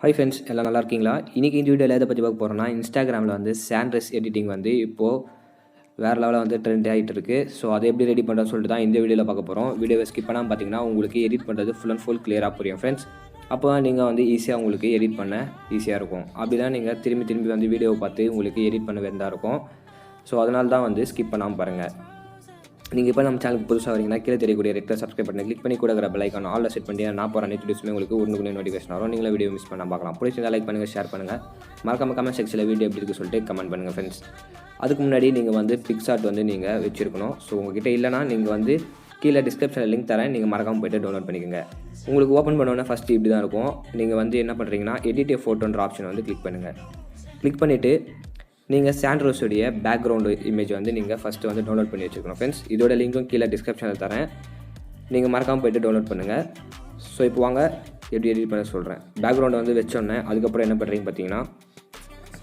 Hi friends, எல்லாம் நல்லா இருக்கீங்களா? இன்றைக்கி இந்த வீடியோவில் எதை பற்றி பார்க்க போகிறோன்னா, இன்ஸ்டாகிராமில் வந்து சாண்ட்ரஸ் எடிட்டிங் வந்து இப்போது வேறு லெவலில் வந்து ட்ரெண்ட் ஆகிட்டு இருக்குது. ஸோ அதை எப்படி ரெடி பண்ணுறதுன்னு சொல்லிட்டு தான் இந்த வீடியோவில் பார்க்க போகிறோம். வீடியோவை ஸ்கிப் பண்ணாமல் பார்த்தீங்கன்னா உங்களுக்கு எடிட் பண்ணுறது ஃபுல் அண்ட் ஃபுல் கிளியராக புரியும் ஃப்ரெண்ட்ஸ். அப்போ நீங்கள் வந்து ஈஸியாக உங்களுக்கு எடிட் பண்ண ஈஸியாக இருக்கும். அப்படி தான் நீங்கள் திரும்பி வந்து வீடியோவை பார்த்து உங்களுக்கு எடிட் பண்ண வேண்டியதாக இருக்கும். ஸோ அதனால தான் வந்து ஸ்கிப் பண்ணாமல் பாருங்கள். நீங்கள் இப்போ நம்ம சேனலுக்கு புதுசாக வரீங்கன்னா கீழே தெரியக்கூடிய ரெட் கலர் சப்ஸ்கிரைப் பண்ணி கிளிக் பண்ணி கூட இருக்கிற பெல் ஐக்கான் ஆல்ல செட் பண்ணி நான் போகிற அனைத்து வீடியோஸுமே உங்களுக்கு உடனுக்குடனே நோட்டிஃபிகேஷன் வரும். நீங்களும் வீடியோ மிஸ் பண்ணால் பார்க்கலாம். பிடிச்சிருந்தா லைக் பண்ணுங்கள், ஷேர் பண்ணுங்கள். மறக்காம கமெண்ட் செக்ஷனில் வீடியோ எப்படி இருக்குன்னு சொல்லிட்டு கமெண்ட் பண்ணுங்கள் ஃப்ரெண்ட்ஸ். அதுக்கு முன்னாடி நீங்கள் வந்து PicsArt வந்து நீங்கள் வச்சுருக்கணும். ஸோ உங்கள்கிட்ட இல்லைனா நீங்கள் வந்து கீழே டிஸ்கிரிப்ஷனில் லிங்க் தரேன், நீங்கள் மறக்காமல் போய்ட்டு டவுன்லோட் பண்ணிக்கோங்க. உங்களுக்கு ஓப்பன் பண்ணோன்னே ஃபஸ்ட்டு இப்படி தான் இருக்கும். நீங்கள் வந்து என்ன பண்ணுறீங்கன்னா எடிட் ஏ ஃபோட்டோன்ற ஆப்ஷன் வந்து கிளிக் பண்ணுங்கள். கிளிக் பண்ணிவிட்டு நீங்கள் சாண்ட்ரோஸுடைய பேக்ரவுண்டு இமேஜ் வந்து நீங்கள் ஃபஸ்ட்டு வந்து டவுன்லோட் பண்ணி வச்சுருக்கணும் ஃப்ரெண்ட்ஸ். இதோட லிங்க்கும் கீழே டிஸ்கிரிப்ஷனில் தரேன், நீங்கள் மறக்காமல் போய்ட்டு டவுன்லோட் பண்ணுங்கள். ஸோ இப்போ வாங்க எப்படி எடிட் பண்ண சொல்கிறேன். பேக்ரவுண்டை வந்து வச்சோன்னே அதுக்கப்புறம் என்ன பண்ணுறீங்க பார்த்தீங்கன்னா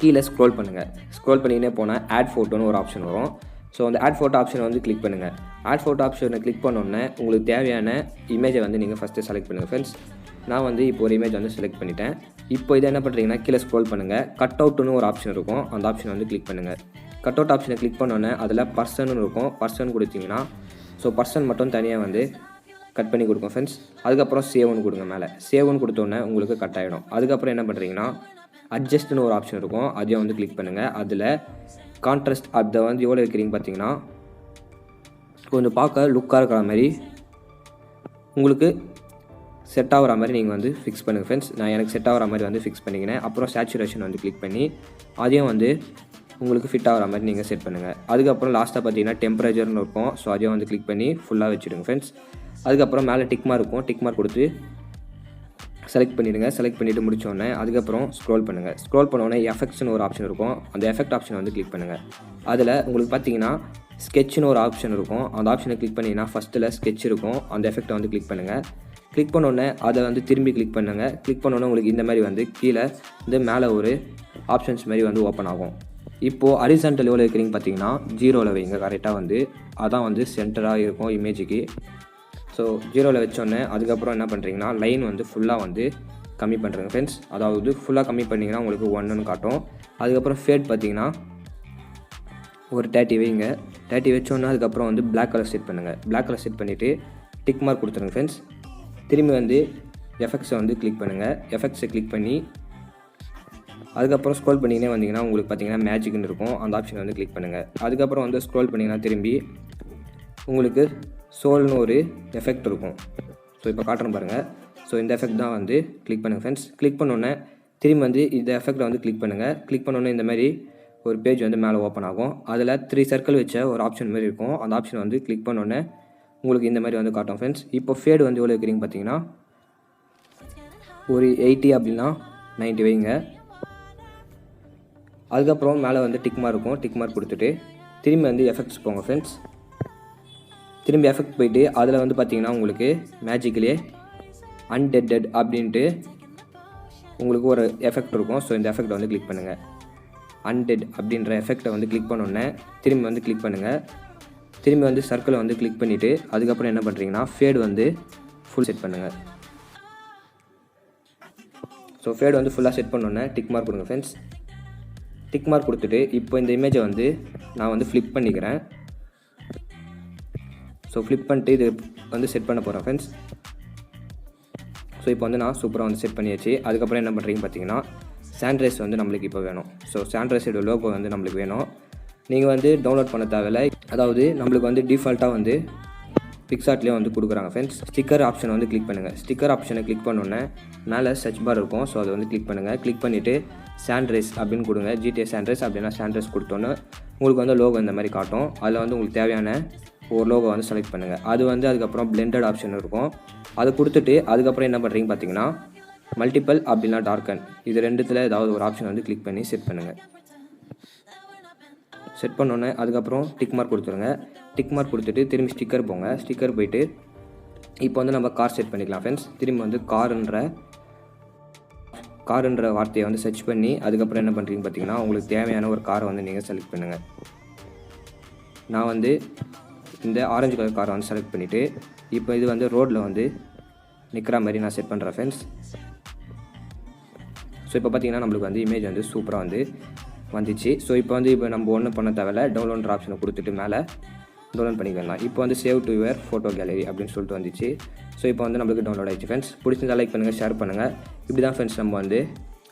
கீழே ஸ்க்ரோல் பண்ணுங்கள். ஸ்க்ரோல் பண்ணிக்கினே போனால் ஆட் ஃபோட்டோன்னு ஒரு ஆப்ஷன் வரும். ஸோ அந்த ஆட் ஃபோட்டோ ஆப்ஷனை வந்து கிளிக் பண்ணுங்கள். ஆட் ஃபோட்டோ ஆப்ஷனை கிளிக் பண்ணோன்னே உங்களுக்கு தேவையான இமேஜை வந்து நீங்கள் ஃபஸ்ட்டு செலக்ட் பண்ணுங்கள் ஃப்ரெண்ட்ஸ். நான் வந்து இப்போ ஒரு இமேஜ் வந்து செலக்ட் பண்ணிட்டேன். இப்போ இதை என்ன பண்ணுறீங்கன்னா கீழே ஸ்க்ரோல் பண்ணுங்கள். கட் அவுட்டுன்னு ஒரு ஆப்ஷன் இருக்கும், அந்த ஆப்ஷனை வந்து கிளிக் பண்ணுங்கள். கட் அவுட் ஆப்ஷனை கிளிக் பண்ணோன்னே அதில் பர்சன்னு இருக்கும். பர்சன் கொடுத்தீங்கன்னா ஸோ பர்சன் மட்டும் தனியாக வந்து கட் பண்ணி கொடுக்கும் ஃப்ரெண்ட்ஸ். அதுக்கப்புறம் சேவ்னு கொடுங்க. மேலே சேவ்னு கொடுத்தோன்னே உங்களுக்கு கட் ஆகிடும். அதுக்கப்புறம் என்ன பண்ணுறீங்கன்னா அட்ஜஸ்ட்னு ஒரு ஆப்ஷன் இருக்கும், அதையும் வந்து கிளிக் பண்ணுங்கள். அதில் கான்ட்ராஸ்ட் அதை வந்து எவ்வளோ வைக்கிறீங்க பார்த்தீங்கன்னா கொஞ்சம் பார்க்க லுக்காக இருக்கிற மாதிரி உங்களுக்கு செட் ஆகிற மாதிரி நீங்கள் வந்து ஃபிக்ஸ் பண்ணுங்கள் ஃப்ரெண்ட்ஸ். நான் எனக்கு செட் ஆகிற மாதிரி வந்து ஃபிக்ஸ் பண்ணிக்கினேன். அப்புறம் சேச்சுரேஷன் வந்து கிளிக் பண்ணி அதையும் வந்து உங்களுக்கு ஃபிட் ஆகிற மாதிரி நீங்கள் செட் பண்ணுங்கள். அதுக்கப்புறம் லாஸ்ட்டாக பார்த்தீங்கன்னா டெம்பரேச்சர்னு இருக்கும். ஸோ அதையும் வந்து கிளிக் பண்ணி ஃபுல்லாக வச்சுடுங்க ஃப்ரெண்ட்ஸ். அதுக்கப்புறம் மேலே டிக் மார்க் இருக்கும், டிக் மார்க் கொடுத்து செலக்ட் பண்ணிவிடுங்க. செலக்ட் பண்ணிவிட்டு முடிச்சோடனே அதுக்கப்புறம் ஸ்க்ரோல் பண்ணுங்கள். ஸ்க்ரோல் பண்ணோடனே எஃபெக்ட்ஸ்னு ஒரு ஆப்ஷன் இருக்கும், அந்த எஃபெக்ட் ஆப்ஷனை வந்து கிளிக் பண்ணுங்கள். அதில் உங்களுக்கு பார்த்தீங்கன்னா ஸ்கெட்ச்னு ஒரு ஆப்ஷன் இருக்கும், அந்த ஆப்ஷனை கிளிக் பண்ணிங்கன்னா ஃபஸ்ட்டில் ஸ்கெட்ச் இருக்கும், அந்த எஃபெக்ட்டை வந்து கிளிக் பண்ணுங்கள். கிளிக் பண்ணோடனே அதை வந்து திரும்பி கிளிக் பண்ணுங்கள். கிளிக் பண்ணோன்னே உங்களுக்கு இந்த மாதிரி வந்து கீழே இந்த மேலே ஒரு ஆப்ஷன்ஸ் மாதிரி வந்து ஓப்பன் ஆகும். இப்போது ஹரிசான்டல் எவ்வளோ வைக்கிறீங்க பார்த்தீங்கன்னா 0ல் வைங்க. கரெக்டாக வந்து அதான் வந்து சென்டராக இருக்கும் இமேஜுக்கு. ஸோ 0ல் வச்சோன்னே அதுக்கப்புறம் என்ன பண்ணுறீங்கன்னா லைன் வந்து ஃபுல்லாக வந்து கம்மி பண்ணுறேங்க ஃப்ரெண்ட்ஸ். அதாவது ஃபுல்லாக கம்மி பண்ணிங்கன்னா உங்களுக்கு 1ன்னு காட்டும். அதுக்கப்புறம் ஃபேட் பார்த்தீங்கன்னா ஒரு 30 வைங்க. 30 வச்சோன்னே அதுக்கப்புறம் வந்து பிளாக் கலர் செட் பண்ணுங்கள். பிளாக் கலர் செட் பண்ணிவிட்டு டிக் மார்க் கொடுத்துருங்க ஃப்ரெண்ட்ஸ். திரும்பி வந்து எஃபெக்ட்ஸை வந்து கிளிக் பண்ணுங்கள். எஃபெக்ட்ஸை கிளிக் பண்ணி அதுக்கப்புறம் ஸ்க்ரோல் பண்ணினே வந்தீங்கன்னா உங்களுக்கு பார்த்தீங்கன்னா மேஜிக்னு இருக்கும், அந்த ஆப்ஷனை வந்து கிளிக் பண்ணுங்கள். அதுக்கப்புறம் வந்து ஸ்க்ரோல் பண்ணிங்கன்னா திரும்பி உங்களுக்கு சோல்னு ஒரு எஃபெக்ட் இருக்கும். ஸோ இப்போ காட்டுறேன் பாருங்கள். ஸோ இந்த எஃபெக்ட் தான் வந்து கிளிக் பண்ணுங்கள் ஃப்ரெண்ட்ஸ். கிளிக் பண்ணோன்னே திரும்பி வந்து இந்த எஃபெக்ட்டை வந்து கிளிக் பண்ணுங்கள். கிளிக் பண்ணோன்னே இந்த மாதிரி ஒரு பேஜ் வந்து மேலே ஓப்பன் ஆகும். அதில் 3 சர்க்கிள் வச்ச ஒரு ஆப்ஷன் மாதிரி இருக்கும், அந்த ஆப்ஷனை வந்து கிளிக் பண்ணோன்னே உங்களுக்கு இந்த மாதிரி வந்து காட்டும் ஃப்ரெண்ட்ஸ். இப்போ ஃபேடு வந்து எவ்வளோ வைக்கிறீங்க பார்த்தீங்கன்னா ஒரு 80 அப்படின்னா 90 வைங்க. அதுக்கப்புறம் மேலே வந்து டிக் மார்க் இருக்கும், டிக் மார்க் கொடுத்துட்டு திரும்பி வந்து எஃபெக்ட்ஸ் போங்க ஃப்ரெண்ட்ஸ். திரும்பி எஃபெக்ட் போயிட்டு அதில் வந்து பார்த்தீங்கன்னா உங்களுக்கு மேஜிக்லேயே அன்டெட்டட் அப்படின்ட்டு உங்களுக்கு ஒரு எஃபெக்ட் இருக்கும். ஸோ இந்த எஃபெக்ட்டை வந்து கிளிக் பண்ணுங்கள். அன்டெட் அப்படின்ற எஃபெக்ட்டை வந்து கிளிக் பண்ணோன்னே திரும்பி வந்து கிளிக் பண்ணுங்கள். திரும்பி வந்து சர்க்கிளை வந்து கிளிக் பண்ணிவிட்டு அதுக்கப்புறம் என்ன பண்ணுறீங்கன்னா ஃபேடு வந்து ஃபுல் செட் பண்ணுங்கள். ஸோ ஃபேடு வந்து ஃபுல்லாக செட் பண்ணோன்னே டிக் மார்க் கொடுங்க ஃப்ரெண்ட்ஸ். டிக் மார்க் கொடுத்துட்டு இப்போ இந்த இமேஜை வந்து நான் வந்து ஃப்ளிப் பண்ணிக்கிறேன். ஸோ ஃப்ளிப் பண்ணிட்டு இது வந்து செட் பண்ண போகிறேன் ஃப்ரெண்ட்ஸ். ஸோ இப்போ வந்து நான் சூப்பராக வந்து செட் பண்ணியாச்சு. அதுக்கப்புறம் என்ன பண்ணுறீங்க பார்த்தீங்கன்னா சாண்ட்ரேஸ் வந்து நம்மளுக்கு இப்போ வேணும். ஸோ சாண்ட்ரேஸோட லோகோ வந்து நம்மளுக்கு வேணும். நீங்கள் வந்து டவுன்லோட் பண்ண தேவையில்லை, அதாவது நம்மளுக்கு வந்து டிஃபால்ட்டாக வந்து PicsArtலேயே வந்து கொடுக்குறாங்க ஃப்ரெண்ட்ஸ். ஸ்டிக்கர் ஆப்ஷனை வந்து கிளிக் பண்ணுங்கள். ஸ்டிக்கர் ஆப்ஷனை கிளிக் பண்ணோன்னே மேலே சர்ச் பார் இருக்கும், ஸோ அதை வந்து கிளிக் பண்ணுங்கள். கிளிக் பண்ணிவிட்டு சாண்ட்ரேஸ் அப்படின்னு கொடுங்க. GTA சாண்ட்ரேஸ் அப்படின்னா சாண்ட்ரேஸ் கொடுத்தோன்னே உங்களுக்கு வந்து லோகோ இந்த மாதிரி காட்டும். அதில் வந்து உங்களுக்கு தேவையான ஒரு லோகோ வந்து செலக்ட் பண்ணுங்கள். அது வந்து அதுக்கப்புறம் பிளெண்டட் ஆப்ஷன் இருக்கும், அதை கொடுத்துட்டு அதுக்கப்புறம் என்ன பண்ணுறீங்க பார்த்தீங்கன்னா மல்டிபிள் அப்படின்னா டார்க்கன், இது ரெண்டுத்தில் ஏதாவது ஒரு ஆப்ஷன் வந்து கிளிக் பண்ணி செட் பண்ணுங்கள். செட் பண்ணோன்னே அதுக்கப்புறம் டிக் மார்க் கொடுத்துருங்க. டிக் மார்க் கொடுத்துட்டு திரும்பி ஸ்டிக்கர் போங்க. ஸ்டிக்கர் போயிட்டு இப்போ வந்து நம்ம கார் செட் பண்ணிக்கலாம் ஃப்ரெண்ட்ஸ். திரும்பி வந்து காருன்ற வார்த்தையை வந்து சர்ச் பண்ணி அதுக்கப்புறம் என்ன பண்ணுறீங்க பார்த்தீங்கன்னா உங்களுக்கு தேவையான ஒரு காரை வந்து நீங்கள் செலக்ட் பண்ணுங்கள். நான் வந்து இந்த ஆரஞ்சு கலர் காரை வந்து செலக்ட் பண்ணிவிட்டு இப்போ இது வந்து ரோட்டில் வந்து நிற்கிற மாதிரி நான் செட் பண்ணுறேன் ஃப்ரெண்ட்ஸ். ஸோ இப்போ பார்த்தீங்கன்னா நம்மளுக்கு வந்து இமேஜ் வந்து சூப்பராக வந்து வந்துச்சு. ஸோ இப்போ நம்ம ஒன்றும் பண்ண தேவையில்ல, டவுன்லோட் ஆப்ஷனை கொடுத்துட்டு மேலே டவுன்லோட் பண்ணிக்கலாம். இப்போ வந்து save to your photo gallery அப்படின்னு சொல்லிட்டு வந்துச்சு. ஸோ இப்போ வந்து நம்மளுக்கு டவுன்லோட் ஆகிடுச்சு ஃப்ரெண்ட்ஸ். பிடிச்சிருந்தா லைக் பண்ணுங்கள், ஷேர் பண்ணுங்கள். இப்படி தான் ஃப்ரெண்ட்ஸ் நம்ம வந்து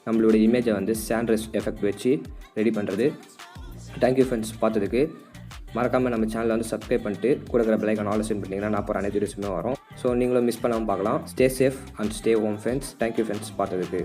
நம்மளோட இமேஜை வந்து சாண்ட்ரஸ் எஃபெக்ட் வச்சு ரெடி பண்ணுறது. தேங்க்யூ ஃப்ரெண்ட்ஸ் பார்த்ததுக்கு. மறக்காமல் நம்ம சேனலை வந்து சப்ஸ்கிரைப் பண்ணிட்டு கூட இருக்கிற பெல் ஐகான் ஆல் சென்ட் பண்ணிங்கன்னா நான் அனைத்து வீடியோஸுமே வரும். ஸோ நீங்களும் மிஸ் பண்ணாமல் பார்க்கலாம். Stay safe and stay home friends. Thank you friends பார்த்ததுக்கு.